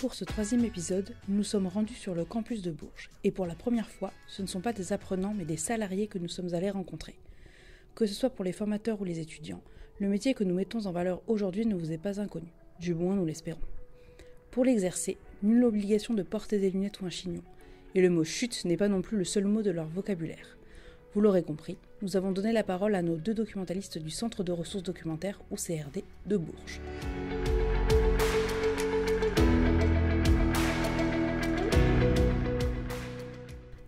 Pour ce 3e épisode, nous nous sommes rendus sur le campus de Bourges. Et pour la première fois, ce ne sont pas des apprenants mais des salariés que nous sommes allés rencontrer. Que ce soit pour les formateurs ou les étudiants, le métier que nous mettons en valeur aujourd'hui ne vous est pas inconnu. Du moins, nous l'espérons. Pour l'exercer, nulle obligation de porter des lunettes ou un chignon. Et le mot « chute » n'est pas non plus le seul mot de leur vocabulaire. Vous l'aurez compris, nous avons donné la parole à nos 2 documentalistes du Centre de ressources documentaires, ou CRD, de Bourges.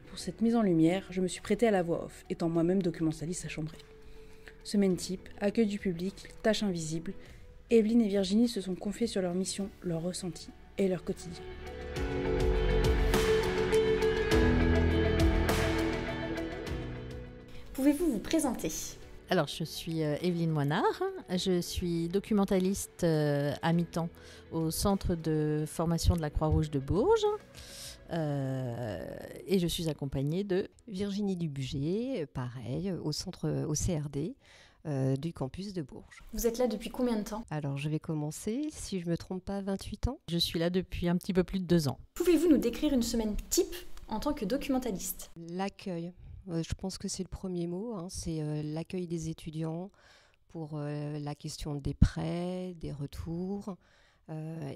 Pour cette mise en lumière, je me suis prêtée à la voix off, étant moi-même documentaliste à Chambray. Semaine type, accueil du public, tâches invisibles, Evelyne et Virginie se sont confiées sur leur mission, leurs ressentis et leur quotidien. Pouvez-vous vous présenter ? Alors, je suis Evelyne Moinard, je suis documentaliste à mi-temps au Centre de formation de la Croix-Rouge de Bourges et je suis accompagnée de Virginie Dubuget, pareil, au CRD du campus de Bourges. Vous êtes là depuis combien de temps ? Alors, je vais commencer, si je ne me trompe pas, 28 ans. Je suis là depuis un petit peu plus de 2 ans. Pouvez-vous nous décrire une semaine type en tant que documentaliste ? L'accueil. Je pense que c'est le premier mot, c'est l'accueil des étudiants pour la question des prêts, des retours,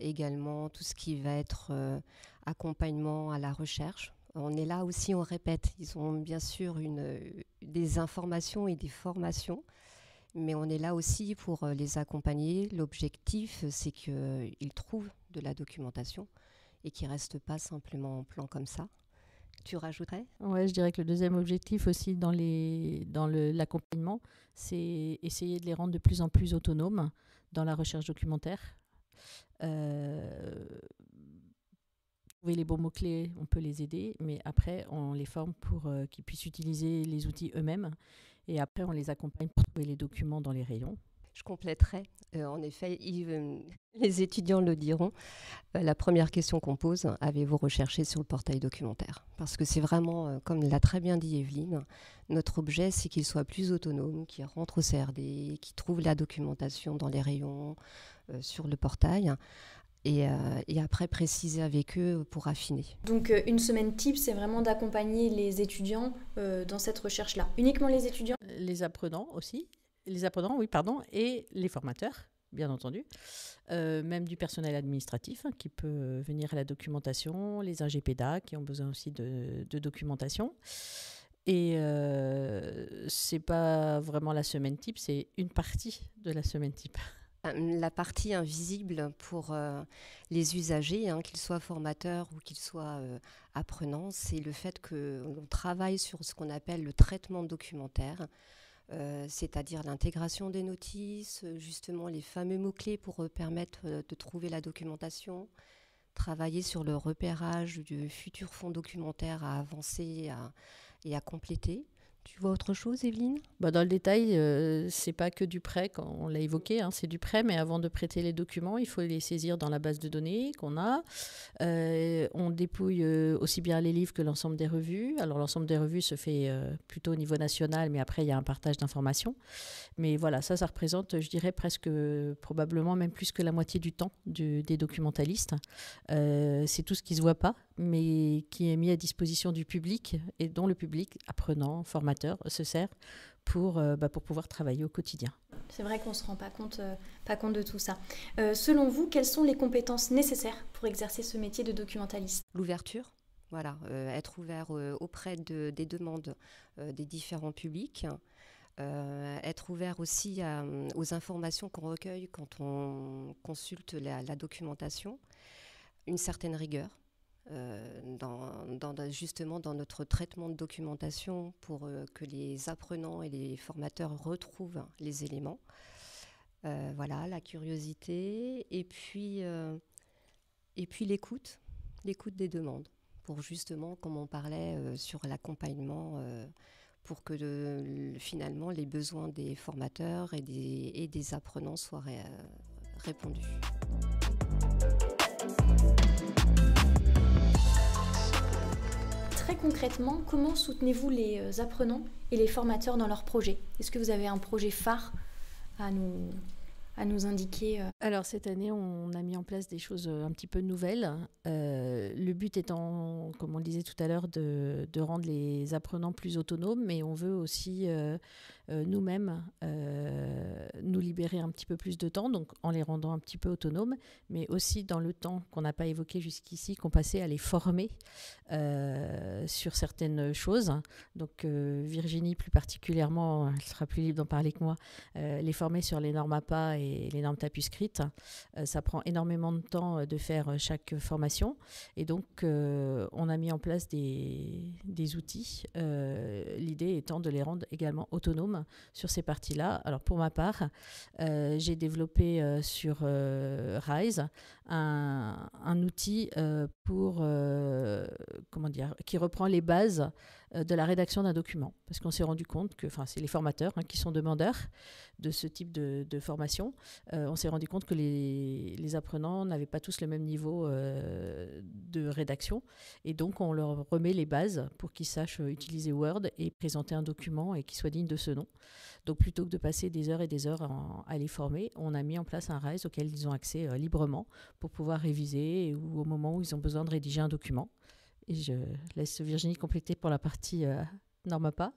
également tout ce qui va être accompagnement à la recherche. On est là aussi, on répète, ils ont bien sûr des informations et des formations, mais on est là aussi pour les accompagner. L'objectif, c'est qu'ils trouvent de la documentation et qu'ils ne restent pas simplement en plan comme ça. Tu rajouterais ? Ouais, je dirais que le deuxième objectif aussi dans l'accompagnement, c'est essayer de les rendre de plus en plus autonomes dans la recherche documentaire. Trouver les bons mots-clés, on peut les aider, mais après, on les forme pour qu'ils puissent utiliser les outils eux-mêmes. Et après, on les accompagne pour trouver les documents dans les rayons. Je compléterai. En effet, les étudiants le diront. La première question qu'on pose, avez-vous recherché sur le portail documentaire ? Parce que c'est vraiment, comme l'a très bien dit Evelyne, notre objet, c'est qu'ils soient plus autonomes, qu'ils rentrent au CRD, qu'ils trouvent la documentation dans les rayons, sur le portail. Et après, préciser avec eux pour affiner. Donc, une semaine type, c'est vraiment d'accompagner les étudiants dans cette recherche-là. Uniquement les étudiants ? Les apprenants aussi. Les apprenants, oui, pardon, et les formateurs, bien entendu. Même du personnel administratif qui peut venir à la documentation, les ingépédas qui ont besoin aussi de documentation. Et c'est pas vraiment la semaine type, c'est une partie de la semaine type. La partie invisible pour les usagers, qu'ils soient formateurs ou qu'ils soient apprenants, c'est le fait que l'on travaille sur ce qu'on appelle le traitement documentaire. C'est-à-dire l'intégration des notices, justement les fameux mots-clés pour permettre de trouver la documentation, travailler sur le repérage du futur fonds documentaire à avancer et à compléter. Tu vois autre chose, Evelyne ? Dans le détail, c'est pas que du prêt, on l'a évoqué, c'est du prêt, mais avant de prêter les documents, il faut les saisir dans la base de données qu'on a. On dépouille aussi bien les livres que l'ensemble des revues. Alors l'ensemble des revues se fait plutôt au niveau national, mais après il y a un partage d'informations. Mais voilà, ça représente, je dirais, presque probablement même plus que la moitié du temps des documentalistes. C'est tout ce qui se voit pas, mais qui est mis à disposition du public et dont le public, apprenant, formateur, se sert pour pouvoir travailler au quotidien. C'est vrai qu'on ne se rend pas compte de tout ça. Selon vous, quelles sont les compétences nécessaires pour exercer ce métier de documentaliste ? L'ouverture, voilà, être ouvert auprès des demandes des différents publics, être ouvert aussi aux informations qu'on recueille quand on consulte la documentation, une certaine rigueur. Justement dans notre traitement de documentation pour que les apprenants et les formateurs retrouvent les éléments. Voilà, la curiosité et puis l'écoute des demandes pour justement, comme on parlait sur l'accompagnement, pour que finalement les besoins des formateurs et des apprenants soient répondus. Très concrètement, comment soutenez-vous les apprenants et les formateurs dans leurs projets ? Est-ce que vous avez un projet phare à à nous indiquer Alors cette année, on a mis en place des choses un petit peu nouvelles. Le but étant, comme on le disait tout à l'heure, de rendre les apprenants plus autonomes, mais on veut aussi nous-mêmes nous libérer un petit peu plus de temps, donc en les rendant un petit peu autonomes, mais aussi dans le temps qu'on n'a pas évoqué jusqu'ici, qu'on passait à les former sur certaines choses. Donc Virginie plus particulièrement, elle sera plus libre d'en parler que moi, les former sur les normes APA et les normes TAPUSCRIT. Ça prend énormément de temps de faire chaque formation, et donc on a mis en place des outils, l'idée étant de les rendre également autonomes sur ces parties-là. Alors pour ma part, j'ai développé sur Rise un outil qui reprend les bases de la rédaction d'un document. Parce qu'on s'est rendu compte que, c'est les formateurs qui sont demandeurs de ce type de formation. On s'est rendu compte que les apprenants n'avaient pas tous le même niveau de rédaction. Et donc, on leur remet les bases pour qu'ils sachent utiliser Word et présenter un document et qu'il soit digne de ce nom. Donc, plutôt que de passer des heures et des heures à les former, on a mis en place un Rise auquel ils ont accès librement pour pouvoir réviser ou au moment où ils ont besoin de rédiger un document. Et je laisse Virginie compléter pour la partie normes APA.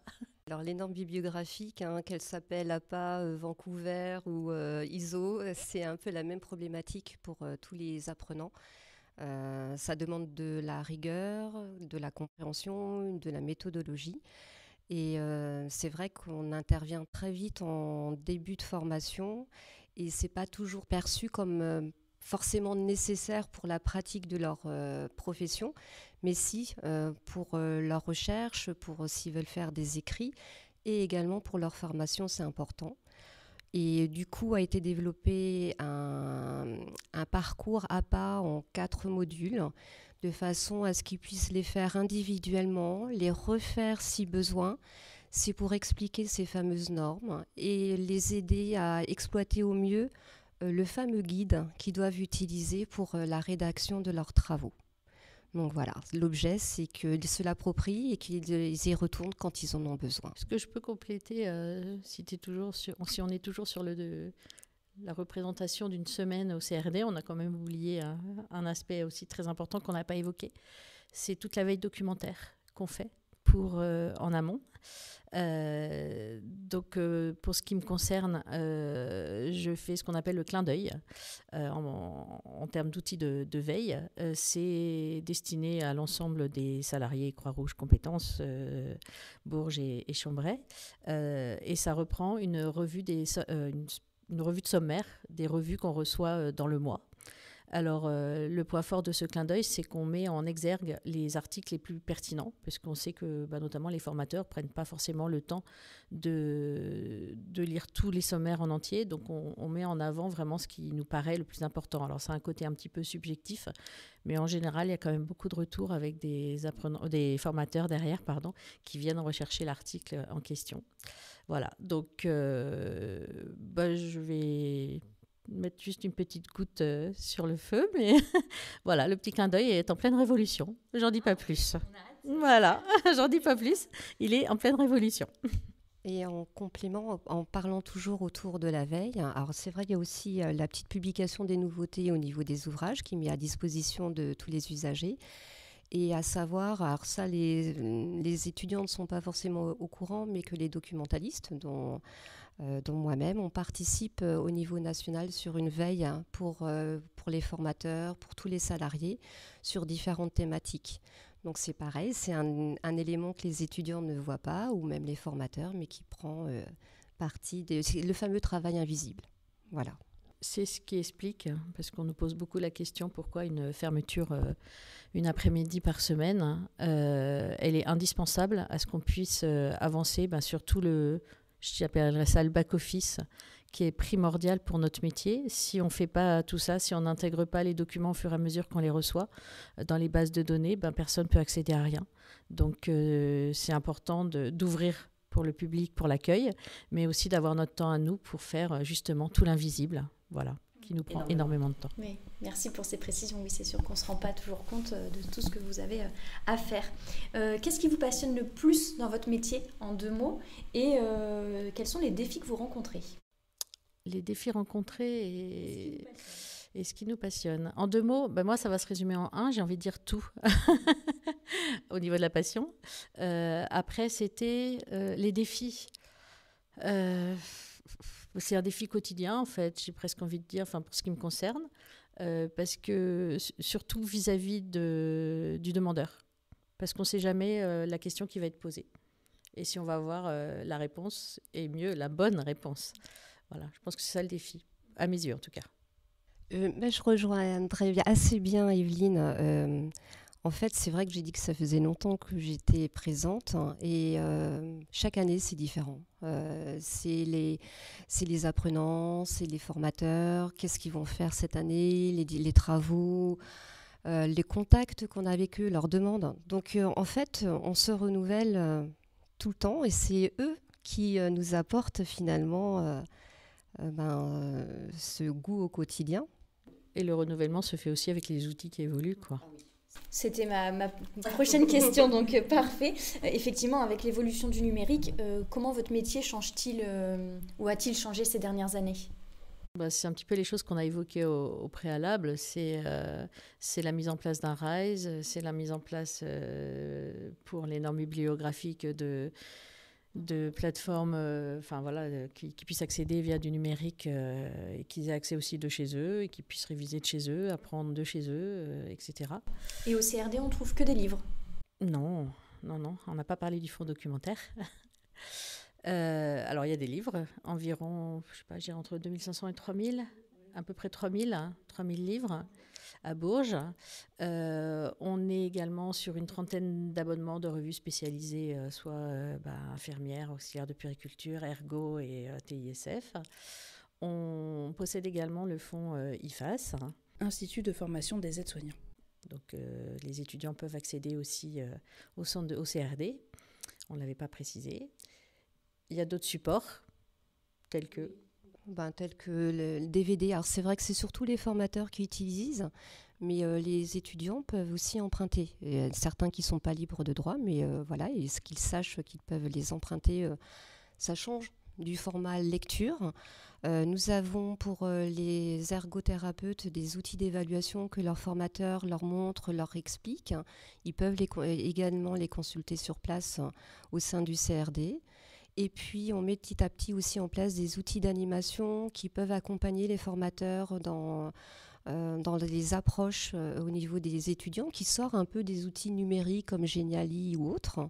Alors les normes bibliographiques, qu'elles s'appellent APA, Vancouver ou ISO, c'est un peu la même problématique pour tous les apprenants. Ça demande de la rigueur, de la compréhension, de la méthodologie. Et c'est vrai qu'on intervient très vite en début de formation et c'est pas toujours perçu comme forcément nécessaire pour la pratique de leur profession, mais si pour leur recherche, pour s'ils veulent faire des écrits et également pour leur formation, c'est important. Et du coup a été développé un parcours APA en 4 modules de façon à ce qu'ils puissent les faire individuellement, les refaire si besoin. C'est pour expliquer ces fameuses normes et les aider à exploiter au mieux le fameux guide qu'ils doivent utiliser pour la rédaction de leurs travaux. Donc voilà, l'objet, c'est qu'ils se l'approprient et qu'ils y retournent quand ils en ont besoin. Est-ce que je peux compléter, si on est toujours sur la représentation d'une semaine au CRD, on a quand même oublié un aspect aussi très important qu'on n'a pas évoqué, c'est toute la veille documentaire qu'on fait en amont. Donc pour ce qui me concerne, je fais ce qu'on appelle le clin d'œil en termes d'outils de veille. C'est destiné à l'ensemble des salariés Croix-Rouge Compétences, Bourges et Chambray, et ça reprend une revue de sommaire des revues qu'on reçoit dans le mois. Alors, le point fort de ce clin d'œil, c'est qu'on met en exergue les articles les plus pertinents, parce qu'on sait que notamment les formateurs ne prennent pas forcément le temps de lire tous les sommaires en entier. Donc, on met en avant vraiment ce qui nous paraît le plus important. Alors, c'est un côté un petit peu subjectif, mais en général, il y a quand même beaucoup de retours avec des formateurs derrière, qui viennent rechercher l'article en question. Voilà, donc je vais mettre juste une petite goutte sur le feu, mais voilà, le petit clin d'œil est en pleine révolution. J'en dis pas plus. Voilà, j'en dis pas plus. Il est en pleine révolution. Et en complément, en parlant toujours autour de la veille, alors c'est vrai, il y a aussi la petite publication des nouveautés au niveau des ouvrages qui est mis à disposition de tous les usagers. Et à savoir, alors ça, les étudiants ne sont pas forcément au courant, mais que les documentalistes, dont moi-même, on participe au niveau national sur une veille pour les formateurs, pour tous les salariés, sur différentes thématiques. Donc c'est pareil, c'est un élément que les étudiants ne voient pas, ou même les formateurs, mais qui prend partie c'est le fameux travail invisible. Voilà. C'est ce qui explique, parce qu'on nous pose beaucoup la question pourquoi une fermeture une après-midi par semaine, elle est indispensable à ce qu'on puisse avancer sur tout j'appellerais ça le back-office, qui est primordial pour notre métier. Si on ne fait pas tout ça, si on n'intègre pas les documents au fur et à mesure qu'on les reçoit dans les bases de données, personne ne peut accéder à rien. Donc c'est important d'ouvrir pour le public, pour l'accueil, mais aussi d'avoir notre temps à nous pour faire justement tout l'invisible, voilà, qui nous prend énormément de temps. Oui, merci pour ces précisions. Oui, c'est sûr qu'on ne se rend pas toujours compte de tout ce que vous avez à faire. Qu'est-ce qui vous passionne le plus dans votre métier, en 2 mots, et quels sont les défis que vous rencontrez ? Les défis rencontrés et ce qui nous passionne. En 2 mots, moi, ça va se résumer en 1, j'ai envie de dire tout, au niveau de la passion. Après, c'était les défis. C'est un défi quotidien, en fait, j'ai presque envie de dire, pour ce qui me concerne, parce que, surtout vis-à-vis du demandeur, parce qu'on ne sait jamais la question qui va être posée. Et si on va avoir la réponse, et mieux, la bonne réponse. Voilà, je pense que c'est ça le défi, à mes yeux en tout cas. Je rejoins assez bien Evelyne. En fait, c'est vrai que j'ai dit que ça faisait longtemps que j'étais présente et chaque année, c'est différent. C'est les apprenants, c'est les formateurs, qu'est-ce qu'ils vont faire cette année, les travaux, les contacts qu'on a avec eux, leurs demandes. Donc, en fait, on se renouvelle tout le temps et c'est eux qui nous apportent finalement ce goût au quotidien. Et le renouvellement se fait aussi avec les outils qui évoluent, quoi. C'était ma prochaine question, donc parfait. Effectivement, avec l'évolution du numérique, comment votre métier change-t-il ou a-t-il changé ces dernières années ? C'est un petit peu les choses qu'on a évoquées au préalable. C'est la mise en place d'un RISE, c'est la mise en place pour les normes bibliographiques de plateformes qui puissent accéder via du numérique et qu'ils aient accès aussi de chez eux et qu'ils puissent réviser de chez eux, apprendre de chez eux, etc. Et au CRD, on trouve que des livres ? Non, on n'a pas parlé du fonds documentaire. Alors, il y a des livres, environ, je dirais entre 2500 et 3000, à peu près 3000 livres à Bourges. On est également sur une trentaine d'abonnements de revues spécialisées, soit infirmières, auxiliaires de puériculture, ergo et TISF. On possède également le fonds IFAS. Institut de formation des aides-soignants. Donc, les étudiants peuvent accéder aussi au centre de OCRD. On ne l'avait pas précisé. Il y a d'autres supports, tels que le DVD. Alors, c'est vrai que c'est surtout les formateurs qui utilisent, mais les étudiants peuvent aussi emprunter. Il y a certains qui ne sont pas libres de droit, mais et ce qu'ils sachent qu'ils peuvent les emprunter, ça change du format lecture. Nous avons pour les ergothérapeutes des outils d'évaluation que leurs formateurs leur montrent, leur expliquent. Ils peuvent également les consulter sur place au sein du CRD. Et puis, on met petit à petit aussi en place des outils d'animation qui peuvent accompagner les formateurs dans les approches au niveau des étudiants, qui sortent un peu des outils numériques comme Geniali ou autres.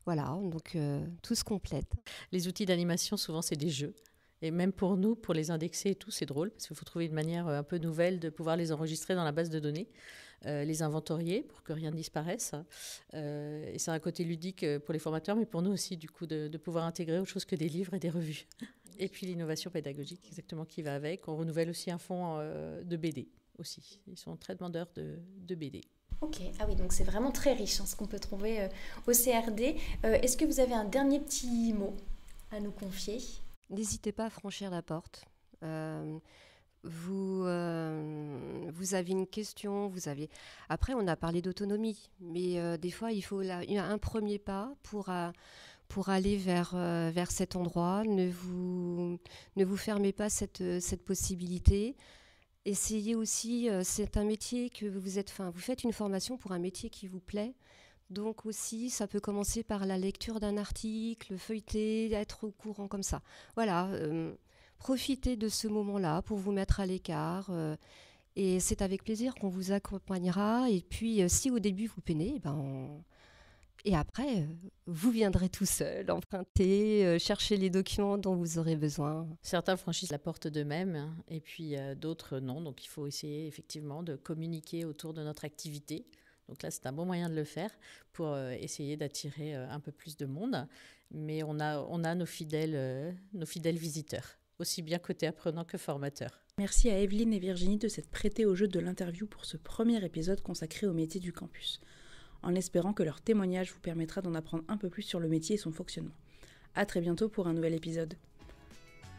Voilà, donc tout se complète. Les outils d'animation, souvent, c'est des jeux. Et même pour nous, pour les indexer et tout, c'est drôle, parce qu'il faut trouver une manière un peu nouvelle de pouvoir les enregistrer dans la base de données. Les inventorier pour que rien ne disparaisse. Et c'est un côté ludique pour les formateurs, mais pour nous aussi, du coup, de pouvoir intégrer autre chose que des livres et des revues. Et puis l'innovation pédagogique, exactement, qui va avec. On renouvelle aussi un fonds de BD aussi. Ils sont très demandeurs de BD. Ok, ah oui, donc c'est vraiment très riche ce qu'on peut trouver au CRD. Est-ce que vous avez un dernier petit mot à nous confier ? N'hésitez pas à franchir la porte. Vous avez une question, Après, on a parlé d'autonomie, mais des fois, il faut un premier pas pour aller vers cet endroit. Ne vous fermez pas cette possibilité. Essayez aussi, c'est un métier que vous faites une formation pour un métier qui vous plaît. Donc aussi, ça peut commencer par la lecture d'un article, feuilleter, être au courant comme ça. Voilà. Profitez de ce moment-là pour vous mettre à l'écart et c'est avec plaisir qu'on vous accompagnera. Et puis, si au début vous peinez, et après, vous viendrez tout seul, emprunter, chercher les documents dont vous aurez besoin. Certains franchissent la porte d'eux-mêmes et puis d'autres non. Donc, il faut essayer effectivement de communiquer autour de notre activité. Donc là, c'est un bon moyen de le faire pour essayer d'attirer un peu plus de monde. Mais on a nos fidèles visiteurs, aussi bien côté apprenant que formateur. Merci à Evelyne et Virginie de s'être prêtées au jeu de l'interview pour ce premier épisode consacré au métier du campus, en espérant que leur témoignage vous permettra d'en apprendre un peu plus sur le métier et son fonctionnement. À très bientôt pour un nouvel épisode.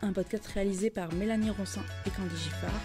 Un podcast réalisé par Mélanie Roncin et Candy Giffard,